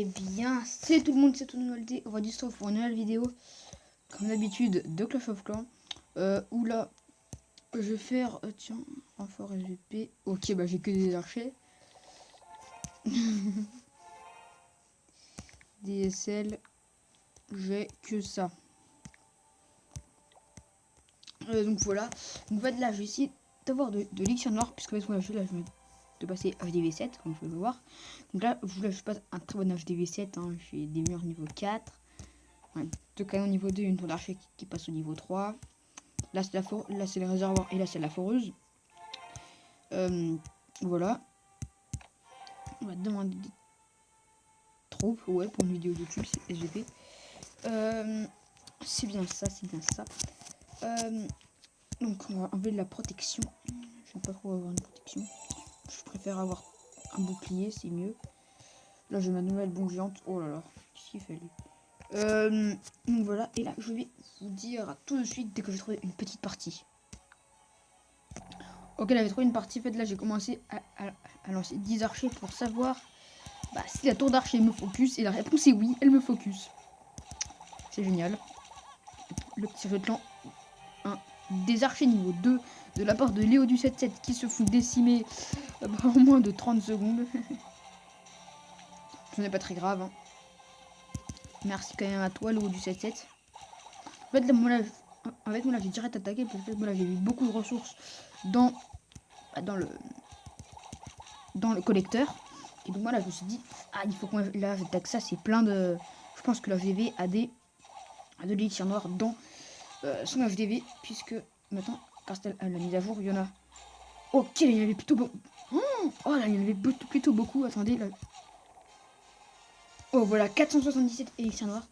bien, c'est tout le monde, c'est tout le monde. Aujourd'hui, se retrouve pour une nouvelle vidéo, comme d'habitude, de Clash of Clans. Où là, je vais faire, tiens, renfort SVP. Ok, bah j'ai que des archers. DSL, j'ai que ça. Donc voilà. Donc en fait, là, je vais essayer d'avoir de l'élixir noir, puisque moi, là, je vais de passer HDV7, comme vous pouvez le voir. Donc là, je passe un très bon HDV7, hein, j'ai des murs niveau 4. Ouais, deux canons niveau 2, une tour d'archer qui passe au niveau 3. Là c'est là c'est le réservoir et là c'est la foreuse. Voilà. On va demander des troupes, ouais, pour une vidéo YouTube, c'est SGP. C'est bien ça, c'est bien ça. Donc on va enlever de la protection. Je n'aime pas trop avoir une protection. Je préfère avoir un bouclier, c'est mieux. Là j'ai ma nouvelle bombe géante. Oh là là, qu'est-ce qu'il fait lui. Donc voilà, et là je vais vous dire tout de suite dès que j'ai trouvé une petite partie. Ok, là j'ai trouvé une partie. En fait, là j'ai commencé à lancer 10 archers pour savoir si la tour d'archer me focus. Et la réponse est oui, elle me focus. C'est génial. Le petit clan 1 des archers niveau 2 de la part de Léo du 7-7 qui se fout décimer en moins de 30 secondes. Ce n'est pas très grave. Hein. Merci quand même à toi, Léo du 7-7. En fait, là, moi, là j'ai direct attaqué parce que moi, là, j'ai eu beaucoup de ressources dans le collecteur. Et donc, moi, là, je me suis dit, il faut qu'on. Là, j'attaque ça, c'est plein de. Je pense que la VV a de l'élixir noir dans son HDV, puisque maintenant, grâce à la mise à jour, il y en a. Ok, il y en avait plutôt beaucoup. Oh là, il y en avait plutôt beaucoup. Attendez, là. Oh, voilà, 477 élixirs noirs.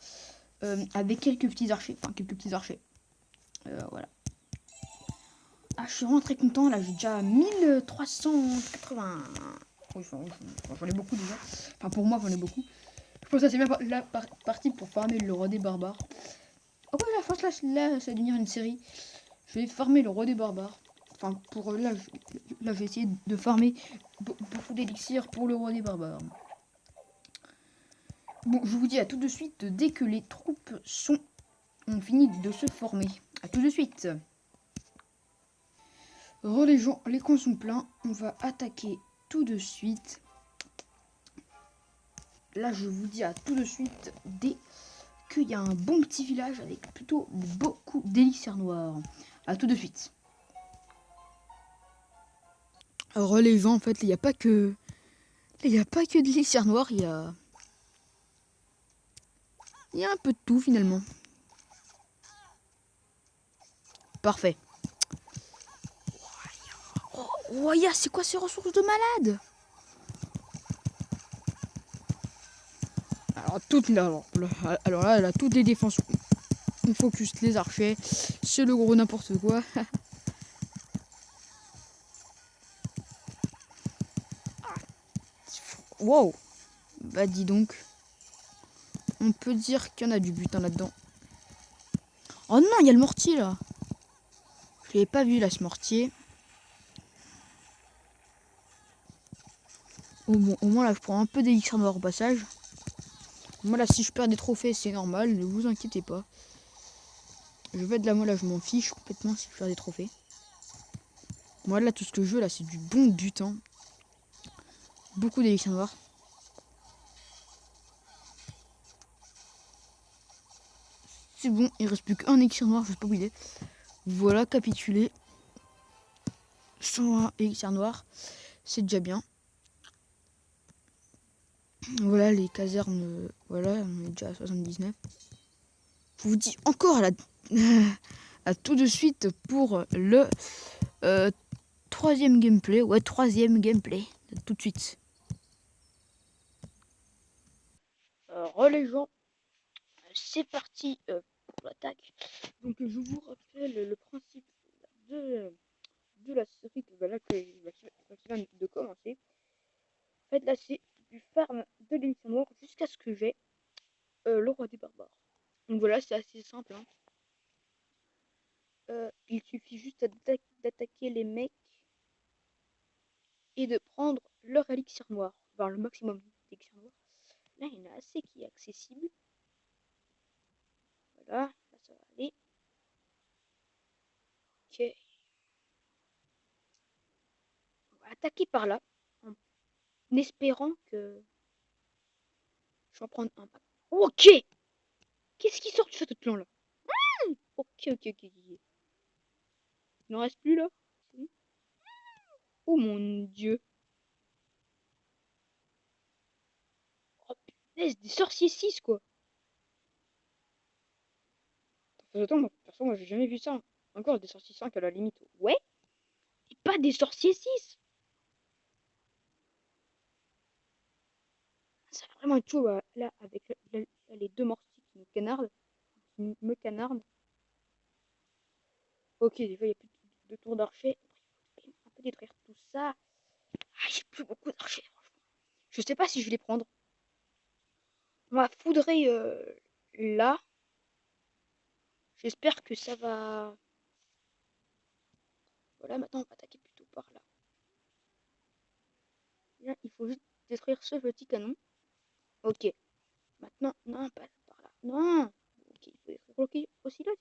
Avec quelques petits archers. Enfin, quelques petits archers. Voilà. Je suis vraiment très content. Là, j'ai déjà 1380. Oui, j'en ai beaucoup déjà. Enfin, pour moi, j'en ai beaucoup. Je pense que c'est bien la partie pour farmer le roi des barbares. Oh ouais, la force là, ça va devenir une série. Je vais farmer le roi des barbares. Enfin, pour là, je vais essayer de farmer beaucoup d'élixirs pour le roi des barbares. Bon, je vous dis à tout de suite dès que les troupes ont fini de se former. À tout de suite. Les gens, les coins sont pleins. On va attaquer tout de suite. Là, je vous dis à tout de suite dès qu'il y a un bon petit village avec plutôt beaucoup d'élixirs noirs. A tout de suite. Alors les gens, en fait, il n'y a pas que... Il n'y a pas que de l'élixir noir, il y a un peu de tout finalement. Parfait. Oh, c'est quoi ces ressources de malade? Alors là, elle a toutes les défenses. On focus les archers. C'est le gros n'importe quoi. Wow. Bah dis donc. On peut dire qu'il y en a du butin là-dedans. Oh non, il y a le mortier là. Je l'avais pas vu là, ce mortier. Bon, au moins là, je prends un peu d'élixir noir au passage. Moi là, si je perds des trophées, c'est normal, ne vous inquiétez pas. Je vais de là, moi là, je m'en fiche complètement si je perds des trophées. Moi là, tout ce que je veux là, c'est du bon butin. Beaucoup d'élixir noir. C'est bon, il reste plus qu'un élixir noir, je sais pas où il est. Voilà, capitulé. 101 élixir noir, c'est déjà bien. Voilà, les casernes, voilà, on est déjà à 79. Je vous dis encore à tout de suite pour le troisième gameplay. Ouais, troisième gameplay, tout de suite. Les gens, c'est parti pour l'attaque. Donc je vous rappelle le principe de la série qui vient de commencer. En fait, là, c'est du farm de l'élixir noir jusqu'à ce que j'ai le roi des barbares. Donc voilà, c'est assez simple. Hein. Il suffit juste d'attaquer les mecs et de prendre leur élixir noir. Enfin, le maximum d'élixir noir. Là, il y en a assez qui est accessible. Voilà, là, ça va aller. Ok. On va attaquer par là, en espérant que je vais en prendre un. Ok. Qu'est-ce qui sort du château de plomb, là? Ok, ok, ok, ok. Il n'en reste plus, là? Oh, mon Dieu. Oh, punaise, des sorciers 6 quoi. Attends, moi, perso, moi, j'ai jamais vu ça. Encore des sorciers 5 à la limite. Ouais, et pas des sorciers 6. Ça va vraiment être chaud, là, avec les deux mortiers qui nous canardent. Qui me canardent. Ok, des fois, il n'y a plus de tour d'archer. Il faut un peu détruire tout ça. Ah, j'ai plus beaucoup d'archers, franchement. Je sais pas si je vais les prendre. On va foudrer là. J'espère que ça va. Voilà, maintenant, on va attaquer plutôt par là. Là, il faut juste détruire ce petit canon. Ok. Maintenant, non, pas par là. Non. Ok, il faut détruire aussi là.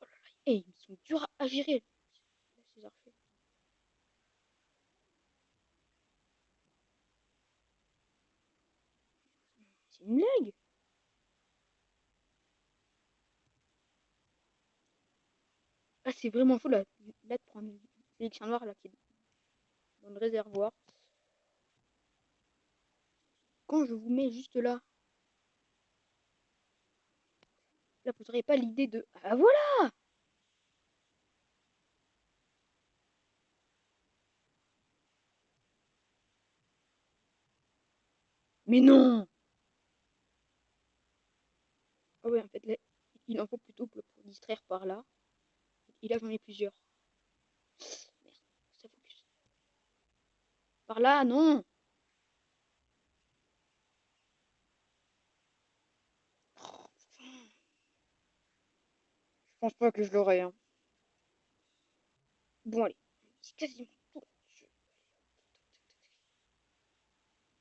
Oh là là. Hey, ils sont durs à gérer, ces archers. C'est une blague. Ah, c'est vraiment fou là, là de prendre l'élixir noir là qui est dans le réservoir. Quand je vous mets juste là, là vous n'aurez pas l'idée de. Ah voilà. Mais non. Ah ouais, en fait, là, il en faut plutôt pour distraire par là. Et là, j'en ai plusieurs. Merde, ça focus. Par là, non. Oh, je pense pas que je l'aurai. Hein. Bon, allez. C'est quasiment tout.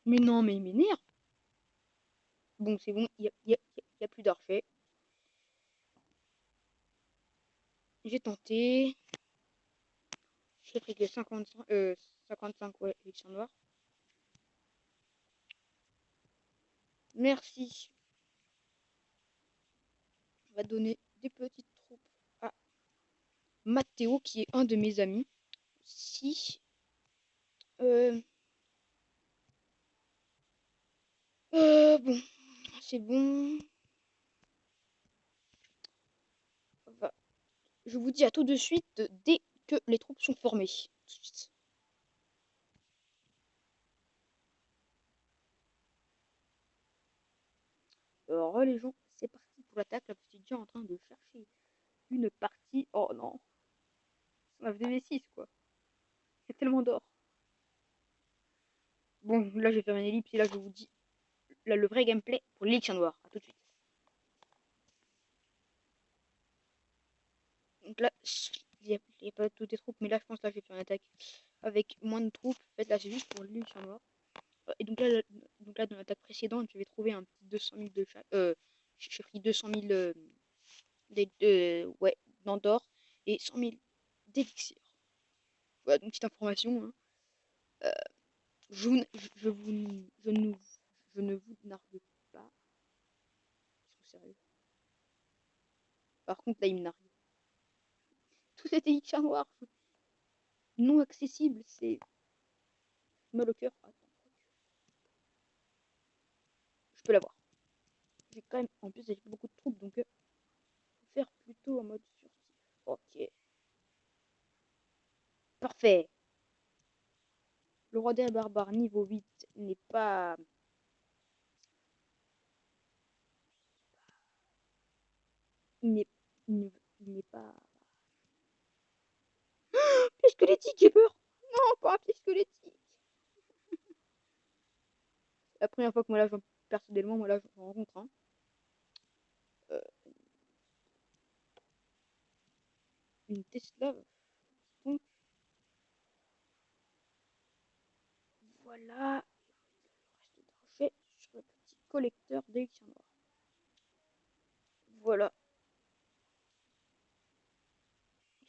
Mais non, mais il m'énerve. Bon, c'est bon, y a plus d'archers. J'ai tenté. J'ai pris que 55 ouais, élections noires. Merci. On va donner des petites troupes à Matteo, qui est un de mes amis. Si. Euh, bon, c'est bon. Je vous dis à tout de suite dès que les troupes sont formées. Tout de suite. Alors les gens, c'est parti pour l'attaque. Là, je suis déjà en train de chercher une partie. Oh non, c'est un FDV6 quoi. Il y a tellement d'or. Bon, là je vais faire une ellipse et là je vous dis là, le vrai gameplay pour l'élixir noir. A tout de suite. Donc là, il n'y a pas toutes les troupes, mais là je pense que là je vais faire une attaque avec moins de troupes. En fait là c'est juste pour l'élixir noir. Et donc là dans l'attaque précédente, je vais trouver un petit 200 000 de chaque. J'ai pris 200 000 ouais, d'or et 100 000 d'élixir. Voilà, donc petite information. Hein. Euh, je, je, vous, je ne vous nargue pas. Ils sont sérieux. Par contre, là, il me nargue. Tout cet élixir noir, non accessible, c'est mal au cœur. Attends, je peux l'avoir. J'ai quand même, en plus, j'ai beaucoup de troupes, donc faut faire plutôt en mode furtif. Ok, parfait. Le roi des barbares niveau 8 n'est pas. Il n'est, il n'est pas. Pied squelettique, j'ai peur. Non, pas un pied squelettique. La première fois que moi là, personnellement, moi là, j'en rencontre un. Euh, une Tesla. Donc, Voilà. Le reste d'argent sur le petit collecteur d'élixir noir. Voilà.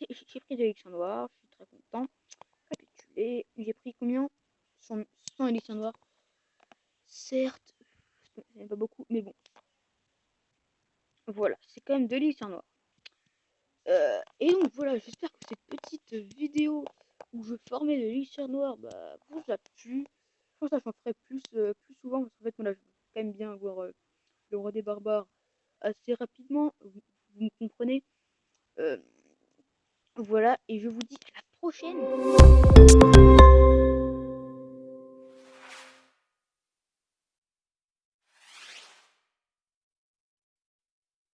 J'ai pris de l'élixir noir, je suis très content. Récapituler. J'ai pris combien 100 élixirs noirs. Certes, c'est pas beaucoup, mais bon. Voilà, c'est quand même de l'élixir noir. Et donc voilà, j'espère que cette petite vidéo où je formais de l'élixir noir vous a plu. Je pense que j'en ferai plus souvent parce qu'en fait, voilà, je veux quand même bien avoir le roi des barbares assez rapidement. Vous me comprenez. Voilà, et je vous dis à la prochaine.